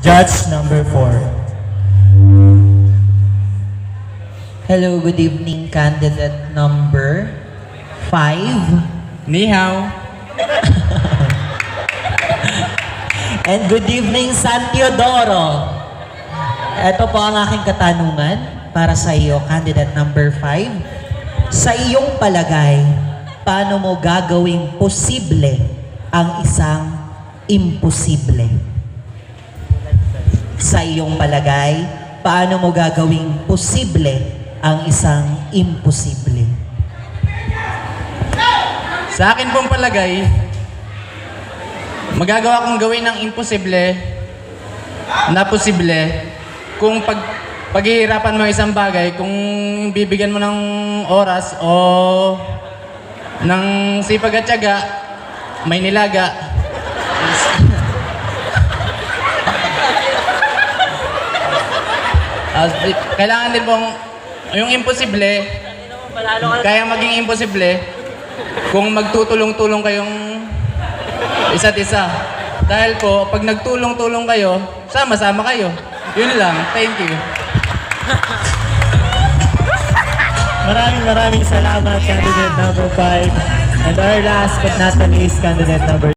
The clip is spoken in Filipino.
Judge number 4. Hello, good evening, candidate number 5. Ni hao. And good evening, San Teodoro. Ito po ang aking katanungan para sa iyo, candidate number 5. Sa iyong palagay, paano mo gagawing posible ang isang imposible? Sa iyong palagay, paano mo gagawing posible ang isang imposible? Sa akin pong palagay, magagawa kong gawin ng imposible na posible kung paghihirapan mo isang bagay, kung bibigyan mo ng oras o ng sipag at tiyaga, may nilaga. Kailangan din pong yung imposible, kaya maging imposible kung magtutulong-tulong kayong isa't isa. Dahil po, pag nagtulong-tulong kayo, sama-sama kayo. Yun lang. Thank you. Maraming salamat, candidate number 5. And our last but not the least, candidate number